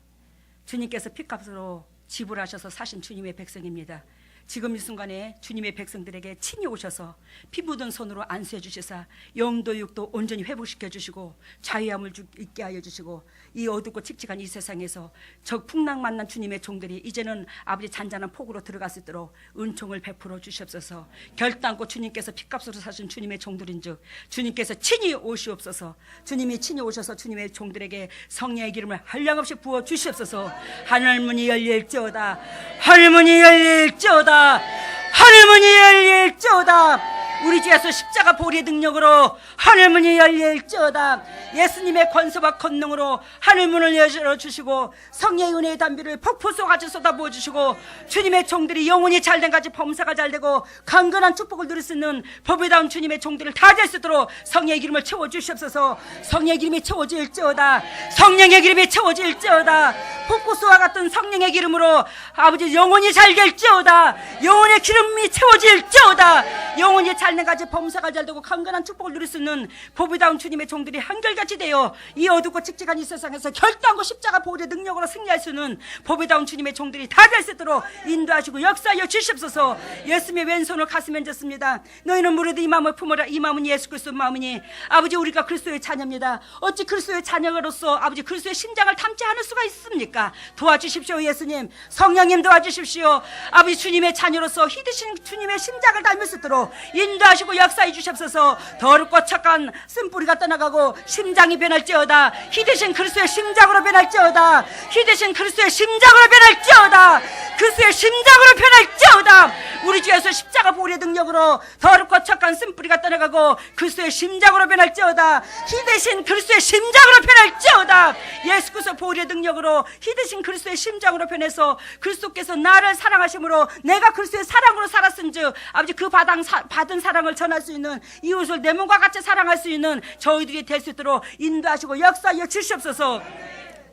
주님께서 피값으로 지불하셔서 사신 주님의 백성입니다. 지금 이 순간에 주님의 백성들에게 친히 오셔서 피 묻은 손으로 안수해 주시사 영도 육도 온전히 회복시켜 주시고 자유함을 있게 하여 주시고 이 어둡고 칙칙한 이 세상에서 저 풍랑 만난 주님의 종들이 이제는 아버지 잔잔한 폭으로 들어갈 수 있도록 은총을 베풀어 주시옵소서. 결단코 주님께서 피값으로 사신 주님의 종들인즉 주님께서 친히 오시옵소서. 주님이 친히 오셔서 주님의 종들에게 성령의 기름을 한량없이 부어 주시옵소서. 하늘문이 열릴지어다, 하늘문이 열릴지어다, 하늘문이 열릴지어다. 우리 주 예수 십자가 보리의 능력으로 하늘문이 열릴지어다. 예수님의 권세와 권능으로 하늘문을 열어주시고 성령의 은혜의 담비를 폭포수같이 쏟아부어 주시고 주님의 종들이 영혼이 잘된 같이 범사가 잘되고 강건한 축복을 누릴 수 있는 법에다운 주님의 종들을 다 될 수 있도록 성령의 기름을 채워주시옵소서. 성령의 기름이 채워질지어다, 성령의 기름이 채워질지어다. 폭포수와 같은 성령의 기름으로 아버지 영혼이 잘 될지어다. 영혼의 기름이 채워질지어다. 영혼이 잘된 같이 범사가 잘되고 강건한 축복을 누릴 수 있는 보배다운 주님의 종들이 한결같이 되어 이 어둡고 칙칙한 이 세상에서 결단코 십자가 보혈의 능력으로 승리할 수 있는 보배다운 주님의 종들이 다 될 수 있도록 인도하시고 역사하여 주시옵소서. 예수님의 왼손을 가슴에 얹었습니다. 너희는 무릇 이 마음을 품어라. 이 마음은 예수 그리스도의 마음이니 아버지 우리가 그리스도의 자녀입니다. 어찌 그리스도의 자녀로서 아버지 그리스도의 심장을 담지 않을 수가 있습니까? 도와주십시오. 예수님, 성령님 도와주십시오. 아버지 주님의 자녀로서 희드신 주님의 심장을 닮을 수 있도록 인도하시고 역사해 주시옵소서. 더럽고 착한 쓴뿌리가 떠나가고 심장이 변할지어다. 희드신 그리스도의 심장으로 변할지어다. 희드신 그리스도의 심장으로 변할지어다. 그리스도의 심장으로 변할지어다. 우리 주 예수 십자가 보혈의 능력으로 더럽고 착한 쓴뿌리가 떠나가고 그리스도의 심장으로 변할지어다. 희드신 그리스도의 심장으로 변할지어다. 예수 그리스도 보혈의 능력으로 희드신 그리스도의 심장으로 변해서 그리스도께서 나를 사랑하심으로 내가 그리스도의 사랑으로 살았은즉 아버지 그 받은 사랑을 전할 수 있는 이웃을 내 몸과 같이 사랑할 수 있는 저희들이 될 수 있도록 인도하시고 역사하여 주시옵소서.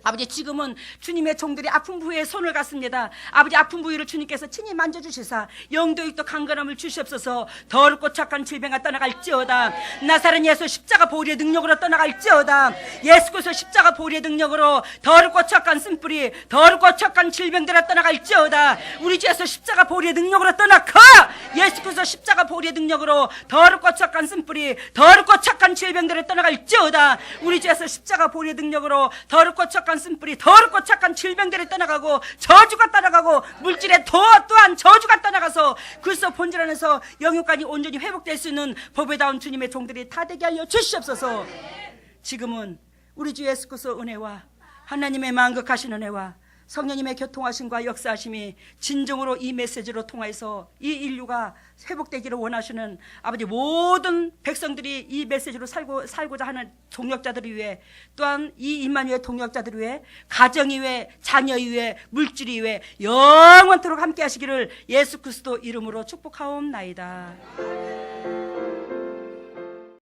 아버지 지금은 주님의 종들이 아픈 부위에 손을 갖습니다. 아버지 아픈 부위를 주님께서 친히 만져주시사 영도육도 강건함을 주시옵소서. 더럽고 착한 질병가 떠나갈지어다. 나사렛 예수 십자가 보혈의 능력으로 떠나갈지어다. 예수 그리스도 십자가 보혈의 능력으로 더럽고 착한 쓴뿌리 더럽고 착한 질병들아 떠나갈지어다. 우리 주 예수 십자가 보혈의 능력으로 떠나가. 예수 그리스도 십자가 보혈의 능력으로 더럽고 착한 쓴뿌리 더럽고 착한 질병들을 떠나갈지어다. 우리 주 예수 십자가 보혈의 능력으로 더럽고 착한 쓴뿌리 더럽고 착한 질병들이 떠나가고 저주가 떠나가고 물질의 또한 저주가 떠나가서 그리스도 본질 안에서 영육간이 온전히 회복될 수 있는 보배다운 주님의 종들이 다 되게 하여 주시옵소서. 지금은 우리 주 예수 그리스도 은혜와 하나님의 만극하신 은혜와 성령님의 교통하심과 역사하심이 진정으로 이 메시지로 통해서 이 인류가 회복되기를 원하시는 아버지 모든 백성들이 이 메시지로 살고자 하는 동역자들을 위해 또한 이 임마누엘 동역자들을 위해 가정이 위해 자녀이 위해 물질이 위해 영원토록 함께 하시기를 예수 그리스도 이름으로 축복하옵나이다.